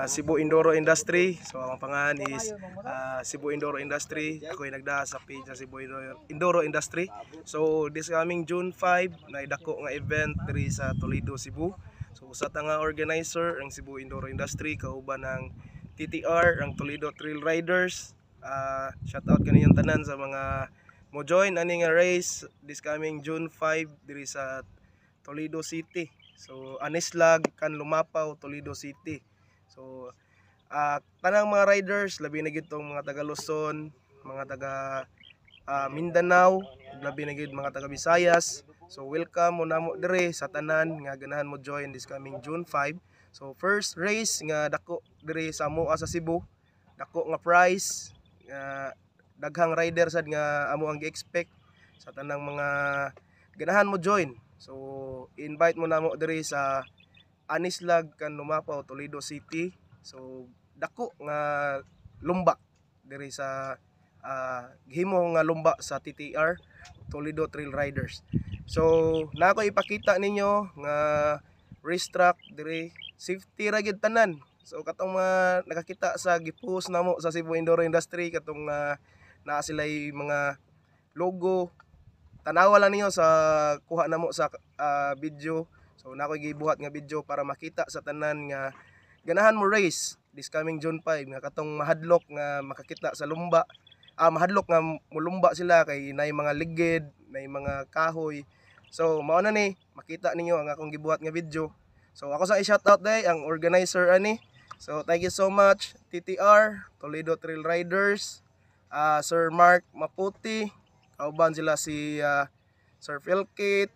Cebu Enduro Industry. So ang pangalan is Cebu Enduro Industry. Ako ay nagdaha sa page sa Cebu Enduro Industry. So this coming June 5 na idako nga event diri sa Toledo, Cebu. So sa nga organizer ang Cebu Enduro Industry kauban ng TTR, ang Toledo Trail Riders. Shout out kaninyong tanan sa mga mo join ani nga race this coming June 5 diri sa Toledo City. So Anislag kan Lumapaw, Toledo City. So tanang mga riders, labi na gid tong mga taga Luzon, mga taga Mindanao, labi na gid mga taga Visayas. So welcome mo namo dire sa tanan nga ganahan mo join this coming June 5. So first race nga dako dire sa Moa sa Cebu. Dako nga prize nga daghang rider sad nga amo ang gi-expect sa tanang mga ganahan mo join. So invite mo namo diri sa Anislag kan Lumapaw, Toledo City. So dako nga lumba diri sa gihimo nga lumba sa TTR, Toledo Trail Riders. So na ako ipakita ninyo nga race track diri, safety ra gid tanan. So katong mga nakakita sa gipost namo sa Cebu Enduro Industry, katong naa sila'y mga logo, tanawa lang niyo sa kuha namo sa video. So na ako gibuhat nga video para makita sa tanan nga ganahan mo race this coming June 5 nga katong mahadlok nga makakita sa lumba. Mahadlok nga mulumba sila kay nay mga ligid, nay mga kahoy. So mao na ni makita ninyo ang akong gibuhat nga video. So ako sa i-shoutout day ang organizer ani. So thank you so much TTR, Toledo Trail Riders, Sir Mark Maputi, kauban sila si Sir Philkit,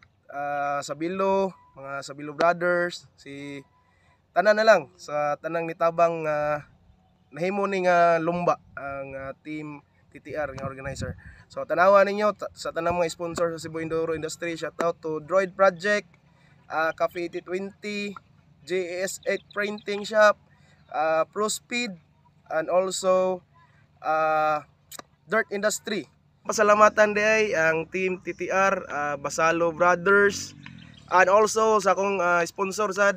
Sabilo, mga Sabilo Brothers, si tanan na lang sa tanang nitabang nahimo ni nga lumba ang team TTR nga organizer. So tanawa ninyo sa tanang mga sponsor sa Cebu Enduro Industry. Shout out to Droid Project, Cafe 20, JAS8 Printing Shop, Pro Speed, and also Dirt Industry. Pasalamatan day ang team TTR, Basalo Brothers, and also sa akong sponsor sa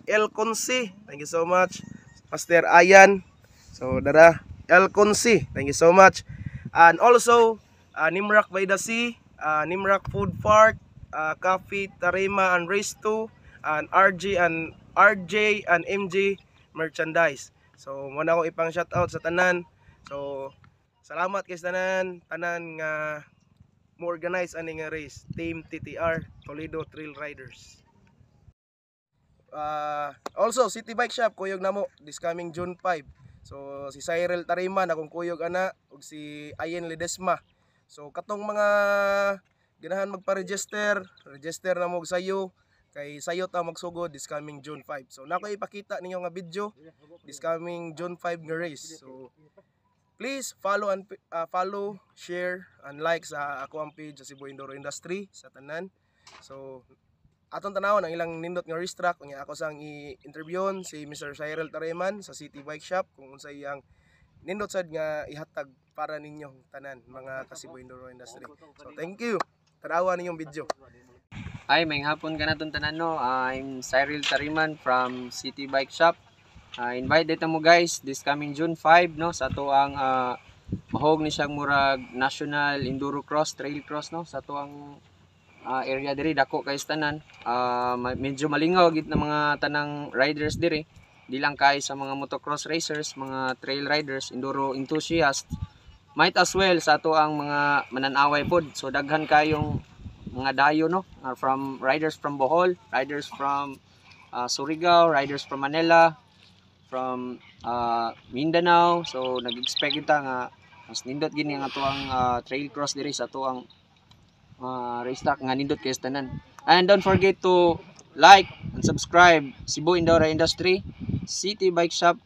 El Consi. Thank you so much Pastor Ayan. So dara El Consi, thank you so much. And also Nimrak by the Sea, Nimrak Food Park, Coffee Tarima and Race 2, and RJ and MJ Merchandise. So muna ko ipang shout out sa tanan. So salamat kay tanan nga mo organize ani nga race, Team TTR Toledo Trail Riders. Also City Bike Shop kuyog namo this coming June 5. So si Cyril Tarima akong kuyog ana ug si Ayen Ledesma. So katong mga ganahan magpa-register na mo sayo kay sayo ta magsugod this coming June 5. So nako ipakita ninyo nga video this coming June 5 nga race. So please follow, share, and like sa ako ang page sa Cebu Enduro Industry sa tanan. So atong tanawon ang ilang nindot nga race track unya ako sang i-interviewon si Mr. Cyril Tareman sa City Bike Shop kung unsay iyang nindot sad nga ihatag para ninyong tanan mga ka Cebu Enduro Industry. So thank you. Tanawa ninyong video. Hi, may hapon ka na itong tanan no. I'm Cyril Tariman from City Bike Shop. Invite dito mo guys this coming June 5 no sa to ang mahog ni siyang murag National Enduro Cross, Trail Cross no sa to ang area diri dako kay tanan. Medyo malingaw gid na mga tanang riders diri. Di lang kay sa mga motocross racers, mga trail riders, enduro enthusiasts. Might as well sa to ang mga mananaway pod. So daghan kayong mga dayo no from riders from Bohol, riders from Surigao, riders from Manila, from Mindanao. So nag-expect kita nga mas nindot gini nga tuang trail cross diri sa tuang racetrack nga nindot kay tanan. And don't forget to like and subscribe Cebu Enduro Industry, City Bike Shop,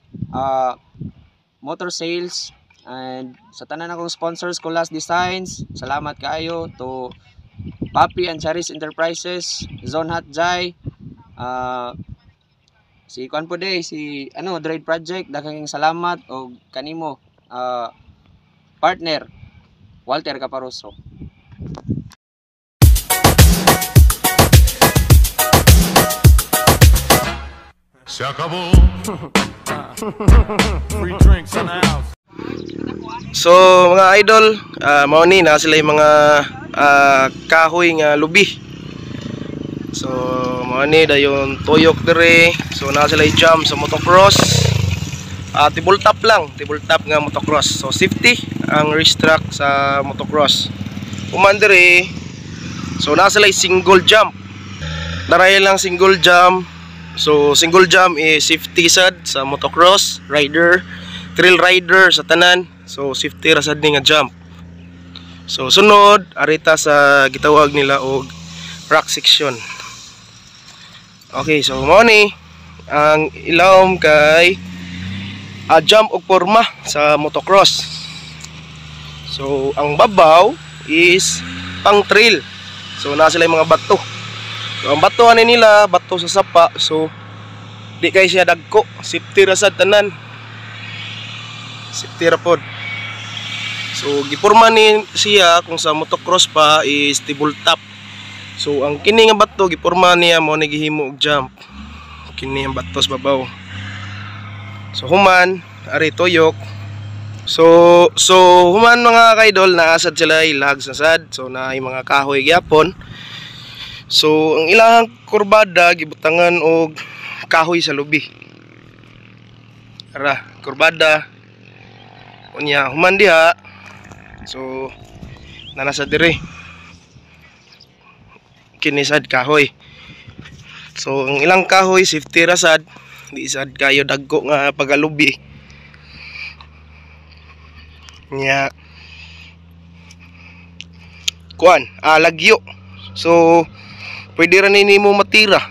Motor Sales, and sa tanan akong sponsors, Colas Designs. Salamat kaayo to Papi and Charis Enterprises, Zone Hot Jai, si Kwan po day, si Droid Project. Daghang salamat o kanimo partner Walter Caparoso. Se acabó. Free drinks in the house. So mga idol, mao ni na sila yung mga kahoy nga lubi. So mao ni dayon tuyok dire. So na sila yung jump sa motocross. Table top lang, table top nga motocross. So safety ang race track sa motocross. Human dire. So na sila yung single jump. Daray lang single jump. So single jump is safety sad sa motocross rider, trail rider sa tanan. So safety ra sad ni nga jump. So sunod arita sa gitawag nila og rock section. Okay, so mao ni ang ilawom kay jump og porma sa motocross. So ang babaw is pang trail. So na sila yung mga bato. So ang bato ani nila, bato sa sapa. So di kay siya dagko, safety ra sad tanan. Safety ra pod. So giporma ni siya kung sa motocross pa is table top. So ang kini nga bato giporma niya mo nagihimo og jump. Kini ang bato sa babaw. So human ari tuyok. So human mga kaidol naasad sila ilag sa sad. So naay mga kahoy gyapon. So ang ilahang kurbada gibutangan og kahoy sa lubi. Ara, kurbada. Unya human diha. So nanasa dire. Kini sad kahoy. So ang ilang kahoy safety ra sad. Di sad kayo dagko nga pagalubi. Nya kuan, lagyo. So pwede ra nimo matira.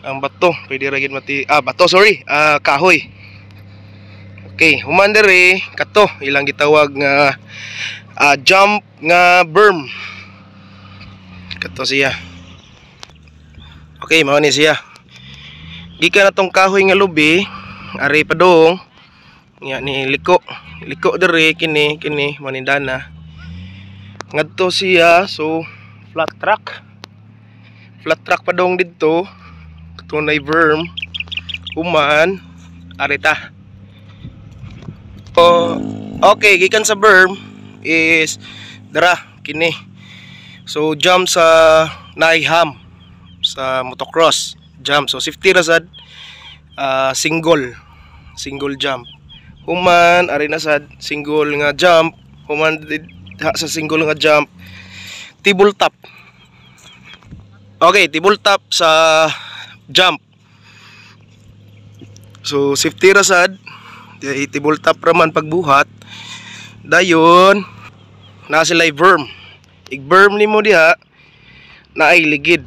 Ang bato, pwede ra gid bato, sorry, kahoy. Okay, human dere kato ilang gitawag nga jump nga berm. Kato siya. Okay, mao ni siya. Gikan na tong kahoy nga lubi, ari padong. Nya ni liko. Liko dere kini manindana. Ngadto siya, so flat track. Flat track padong didto. Tunay berm. Human arita. Okay, gikan sa berm is dara kini. So jump sa naiham sa motocross jump. So safety ra sad single jump. Human ari na sad single nga jump. Human sa single nga jump table top. Okay, table top sa jump. So safety ra sad table top raman pagbuhat. Dayon na sila berm. I-berm nimo diha na ay ligid.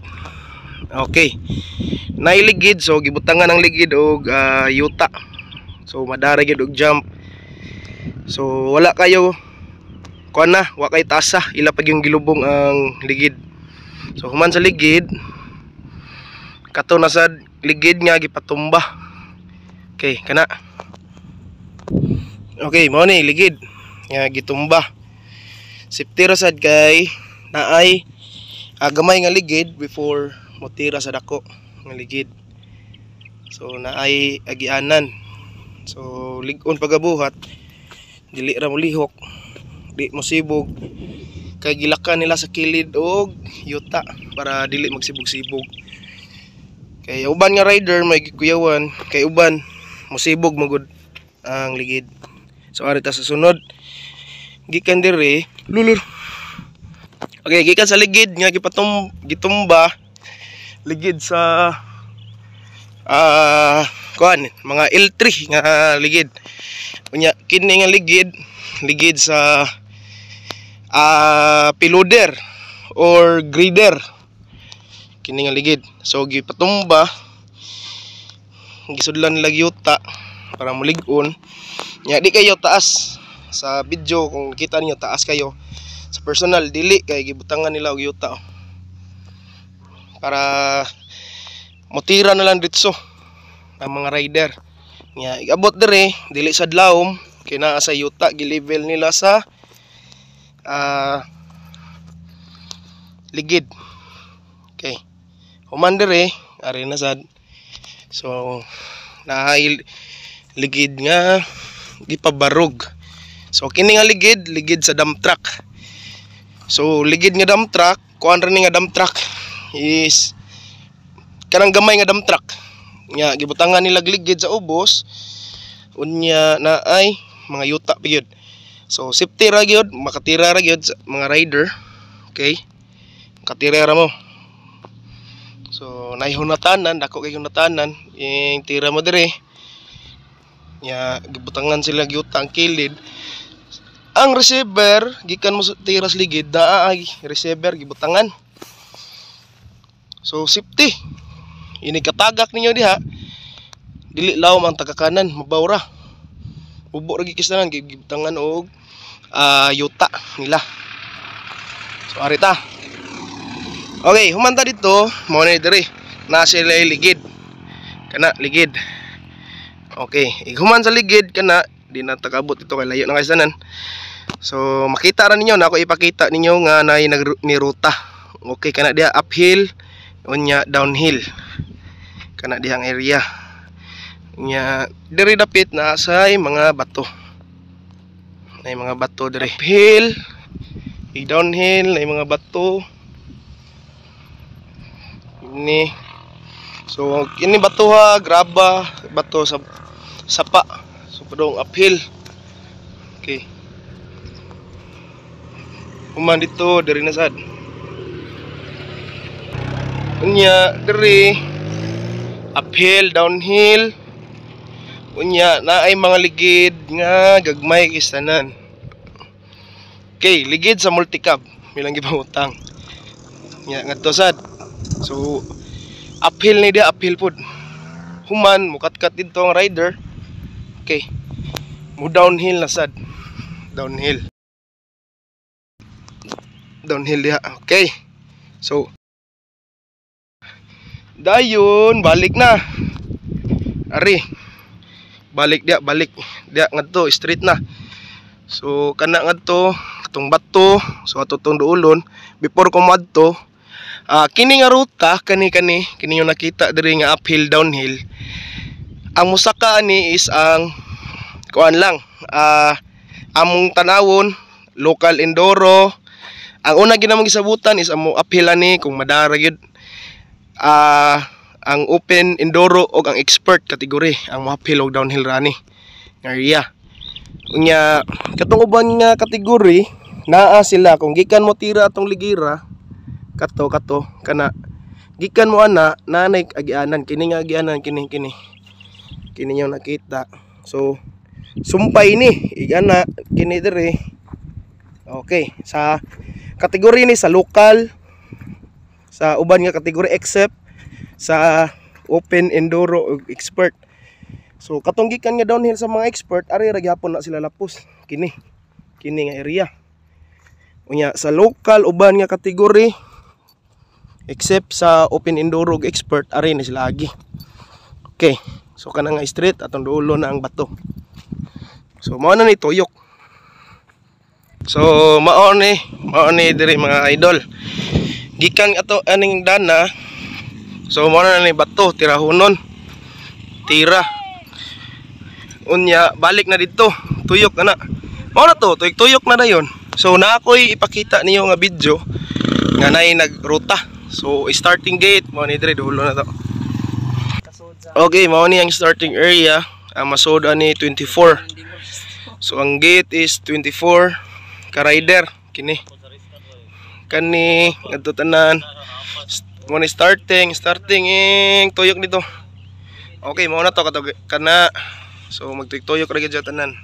Okay. Na ay ligid, so gibutangan ng ligid og yuta. So madara gid og jump. So wala kayo kuan na, wa kay tasa, ila pag yung gilubong ang ligid. So human sa ligid kato na sa ligid nga gipatumba. Okay, kana. Okay, mao ni ligid nga gitumba. Safety ra sad kay naay gamay nga ligid before motira sa dako nga ligid. So naay agianan. So lig-on pagabuhat dili ra mo lihok, di mo sibog kay gilakan nila sa kilid og yuta para dili magsibog-sibog. Kay uban nga rider may gikuyawan, kay uban mosibog magud ang ligid. So arita sa sunod gikan dire lulur. Okay, gikan sa ligid nga gitumba ligid sa kuan mga L3 nga ligid. Unya kini nga ligid sa piloder or grader. Kini nga ligid. So gipatumba gisudlan nila yuta para mulig-on. Nya di kayo taas sa video, kung kita niyo taas kayo. Sa personal dili kay gibutangan nila og yuta para motira na lang ditso ang mga rider. Nya igabot dire dili sa dlaom kay naa sa yuta gi-level nila sa ligid. Okay. Human dire ari na sad. So naay ligid nga gipabarog. So kini nga ligid sa dump truck. So ligid nga dump truck, kuan ra ni nga dump truck is kanang gamay nga dump truck. Nya gibutangan nila ligid sa ubos. Unya naay mga yuta pa gyud. So safety ra gyud, makatira ra gyud sa mga rider. Okay? Makatira ra mo. So naay hunatanan, dako kay hunatanan, yung tira mo dire. Nya gibutangan sila gyuta ang kilid. Ang receiver gikan mo tiras ligid daay receiver gibutangan. So safety. Ini katagak ninyo diha. Dili lawom ang tagakanan, mabawra. Ubo ra gikisanan gibutangan og yuta nila. So arita. Okay, humanta dito, mo na dire. Na sila ligid. Kana ligid. Okay, ighuman sa ligid kana di na takabot ito kay layo na kaysanan. So makita ra ninyo na ako ipakita ninyo nga nay ni ruta. Okay, kana dia uphill unya downhill. Kana dihang area. Nya diri dapit na say mga bato. Nay mga bato diri. Uphill, downhill, nay mga bato. Ini. So ini bato ha, graba, bato sa sapa. Padong uphill. Okay. Human dito dari nasad. Unya dari uphill, downhill. Unya na ay mga ligid nga gagmay kistanan. Okay, ligid sa multicab. Milang gipangutang. Nya ngadto sad. So uphill ni dia, uphill pod. Human mukatkat dito ang rider. Okay. Mo downhill na sad. Downhill. Downhill diha. Okay. So dayon balik na. Ari. Balik dia, balik. Dia ngadto straight na. So kana ngadto katong bato, so ato tong duolon before ko madto. Kini nga ruta kani yung nakita diri nga uphill downhill. Ang musaka ani is ang kuan lang, among tanawon local enduro. Ang una ginamong gisabutan is amo uphill ani kung madara gyud. Ang open enduro og ang expert category ang uphill og downhill rani nga area. Unya katong uban nga kategory naa sila kung gikan mo tira atong ligira kato kana gikan mo ana nanay agianan kini nga agianan kini yung nakita. So sumpay ni igana kini dire. Okay, sa kategory ni sa local, sa uban nga kategory except sa open enduro ug expert. So katong gikan nga downhill sa mga expert ari ra gyapon na sila lapos kini nga area. Unya sa local uban nga kategory except sa open enduro ug expert ari na sila agi. Okay. So kana nga straight atong dulo na ang bato. So mao na ni tuyok. So mao ni diri mga idol. Gikan ato aning dana. So mao na ni bato tirahonon. Tira. Unya balik na dito. Tuyok na. Mao na to, tuyok na dayon. So na ako'y ipakita niyo nga video nga nay nagruta. So starting gate mao ni diri dulo na to. Okay, mao ni ang starting area. Ang masod ani 24. So ang gate is 24 ka rider kini. Kani ngadto tanan. Mo ni starting tuyok dito. Okay, mao na to kana. So magtuyok ra gyud tanan.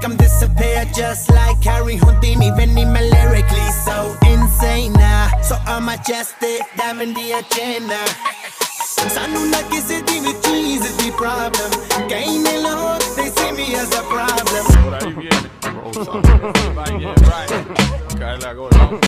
them disappear just like Harry Houdini. Even him lyrically so insane now. So I'm majestic, damn in the agenda. Sanu na kisi di with cheese is the problem. Gain a lot, they see me as a problem. Por ahí viene. Right. Cae la gorra.